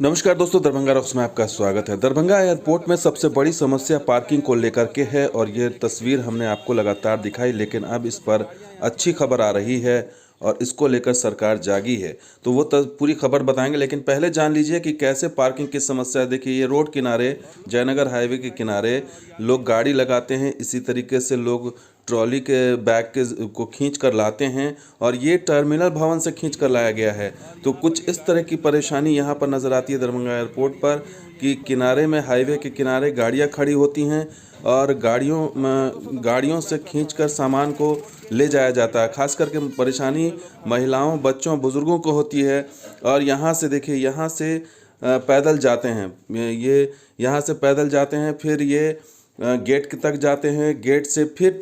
नमस्कार दोस्तों, दरभंगा रॉक्स में आपका स्वागत है। दरभंगा एयरपोर्ट में सबसे बड़ी समस्या पार्किंग को लेकर के है और ये तस्वीर हमने आपको लगातार दिखाई, लेकिन अब इस पर अच्छी खबर आ रही है और इसको लेकर सरकार जागी है। तो वो पूरी खबर बताएंगे, लेकिन पहले जान लीजिए कि कैसे पार्किंग की समस्या है। देखिए, ये रोड किनारे, जयनगर हाईवे के किनारे लोग गाड़ी लगाते हैं, इसी तरीके से लोग ट्रॉली के बैग के को खींच कर लाते हैं और ये टर्मिनल भवन से खींच कर लाया गया है। तो कुछ इस तरह की परेशानी यहाँ पर नज़र आती है दरभंगा एयरपोर्ट पर कि किनारे में, हाईवे के किनारे गाड़ियाँ खड़ी होती हैं और गाड़ियों से खींचकर सामान को ले जाया जाता है। खास करके परेशानी महिलाओं, बच्चों, बुज़ुर्गों को होती है। और यहाँ से देखिए, यहाँ से पैदल जाते हैं, ये यहाँ से पैदल जाते हैं, फिर ये गेट तक जाते हैं, गेट से फिर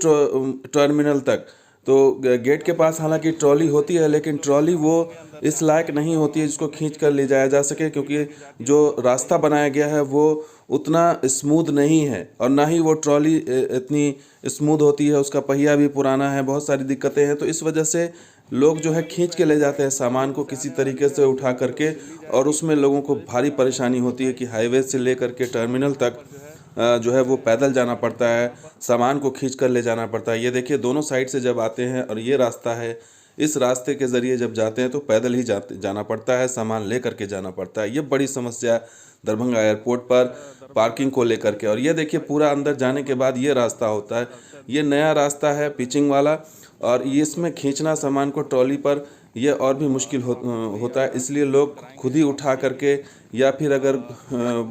टर्मिनल तक। तो गेट के पास हालांकि ट्रॉली होती है, लेकिन ट्रॉली वो इस लायक नहीं होती है जिसको खींच कर ले जाया जा सके, क्योंकि जो रास्ता बनाया गया है वो उतना स्मूथ नहीं है और ना ही वो ट्रॉली इतनी स्मूथ होती है, उसका पहिया भी पुराना है, बहुत सारी दिक्कतें हैं। तो इस वजह से लोग जो है खींच के ले जाते हैं सामान को किसी तरीके से उठा करके, और उसमें लोगों को भारी परेशानी होती है कि हाईवे से ले करके टर्मिनल तक जो है वो पैदल जाना पड़ता है, सामान को खींच कर ले जाना पड़ता है। ये देखिए, दोनों साइड से जब आते हैं और ये रास्ता है, इस रास्ते के ज़रिए जब जाते हैं तो पैदल ही जाना पड़ता है, सामान ले करके जाना पड़ता है। ये बड़ी समस्या दरभंगा एयरपोर्ट पर पार्किंग को लेकर के। और ये देखिए, पूरा अंदर जाने के बाद ये रास्ता होता है, ये नया रास्ता है पिचिंग वाला, और ये इसमें खींचना सामान को ट्रॉली पर ये और भी मुश्किल होता है। इसलिए लोग खुद ही उठा करके, या फिर अगर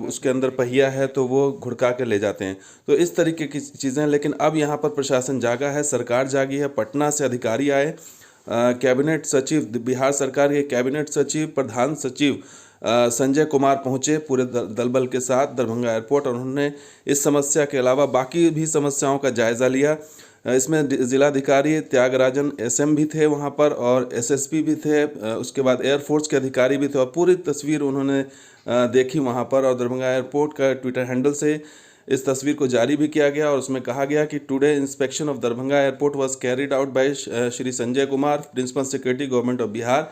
उसके अंदर पहिया है तो वो घुड़का के ले जाते हैं। तो इस तरीके की चीज़ें। लेकिन अब यहाँ पर प्रशासन जागा है, सरकार जागी है। पटना से अधिकारी आए, कैबिनेट सचिव, बिहार सरकार के कैबिनेट सचिव, प्रधान सचिव संजय कुमार पहुँचे पूरे दलबल के साथ दरभंगा एयरपोर्ट, और उन्होंने इस समस्या के अलावा बाकी भी समस्याओं का जायज़ा लिया। इसमें जिलाधिकारी त्यागराजन SM भी थे वहाँ पर, और SSP भी थे, उसके बाद एयरफोर्स के अधिकारी भी थे, और पूरी तस्वीर उन्होंने देखी वहाँ पर। और दरभंगा एयरपोर्ट का ट्विटर हैंडल से इस तस्वीर को जारी भी किया गया, और उसमें कहा गया कि today inspection of Darbhanga airport was carried out by Shri Sanjay Kumar, principal secretary, government of Bihar.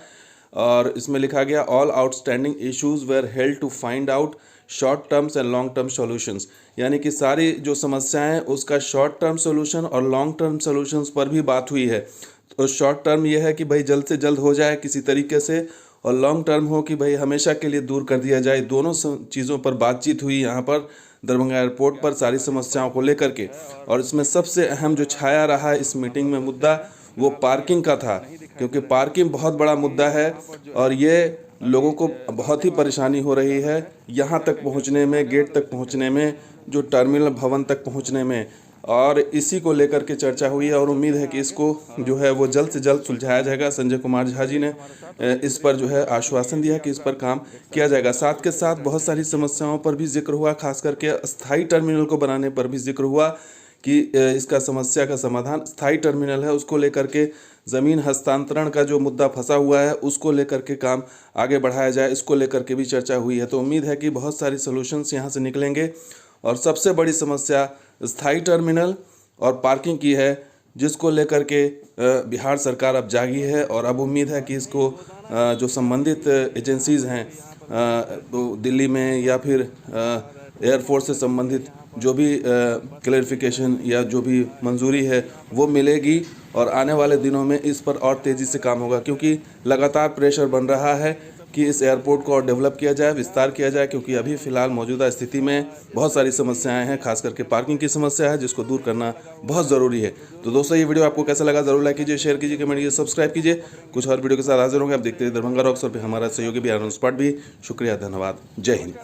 और इसमें लिखा गया, all outstanding issues were held to find out short terms and long term solutions. यानी कि सारी जो समस्याएं हैं उसका शॉर्ट टर्म सॉल्यूशन और लॉन्ग टर्म सॉल्यूशंस पर भी बात हुई है। तो शॉर्ट टर्म ये है कि भाई जल्द से जल्द हो जाए किसी तरीके से, और लॉन्ग टर्म हो कि भाई हमेशा के लिए दूर कर दिया जाए। दोनों चीज़ों पर बातचीत हुई यहाँ पर दरभंगा एयरपोर्ट पर सारी समस्याओं को लेकर के। और इसमें सबसे अहम जो छाया रहा इस मीटिंग में मुद्दा, वो पार्किंग का था, क्योंकि पार्किंग बहुत बड़ा मुद्दा है और ये लोगों को बहुत ही परेशानी हो रही है यहाँ तक पहुँचने में, गेट तक पहुँचने में, जो टर्मिनल भवन तक पहुँचने में। और इसी को लेकर के चर्चा हुई है और उम्मीद है कि इसको जो है वो जल्द से जल्द सुलझाया जाएगा। संजय कुमार झा जी ने इस पर जो है आश्वासन दिया कि इस पर काम किया जाएगा। साथ के साथ बहुत सारी समस्याओं पर भी जिक्र हुआ, खास करके स्थायी टर्मिनल को बनाने पर भी जिक्र हुआ कि इसका समस्या का समाधान स्थायी टर्मिनल है, उसको लेकर के ज़मीन हस्तांतरण का जो मुद्दा फंसा हुआ है उसको लेकर के काम आगे बढ़ाया जाए, इसको लेकर के भी चर्चा हुई है। तो उम्मीद है कि बहुत सारी सॉल्यूशंस यहाँ से निकलेंगे। और सबसे बड़ी समस्या स्थायी टर्मिनल और पार्किंग की है, जिसको लेकर के बिहार सरकार अब जागी है। और अब उम्मीद है कि इसको जो संबंधित एजेंसीज़ हैं, तो दिल्ली में या फिर एयरफोर्स से संबंधित जो भी क्लैरिफिकेशन या जो भी मंजूरी है वो मिलेगी, और आने वाले दिनों में इस पर और तेज़ी से काम होगा, क्योंकि लगातार प्रेशर बन रहा है कि इस एयरपोर्ट को और डेवलप किया जाए, विस्तार किया जाए, क्योंकि अभी फ़िलहाल मौजूदा स्थिति में बहुत सारी समस्याएं हैं, खास करके पार्किंग की समस्या है, जिसको दूर करना बहुत ज़रूरी है। तो दोस्तों, ये वीडियो आपको कैसा लगा ज़रूर लाइक कीजिए, शेयर कीजिए, कमेंट कीजिए, सब्सक्राइब कीजिए। कुछ और वीडियो के साथ हाजिर होंगे। आप देखते रहिए दरभंगा रॉक्स, और फिर हमारा सहयोगी भी ऑन स्पॉट भी। शुक्रिया, धन्यवाद, जय हिंद।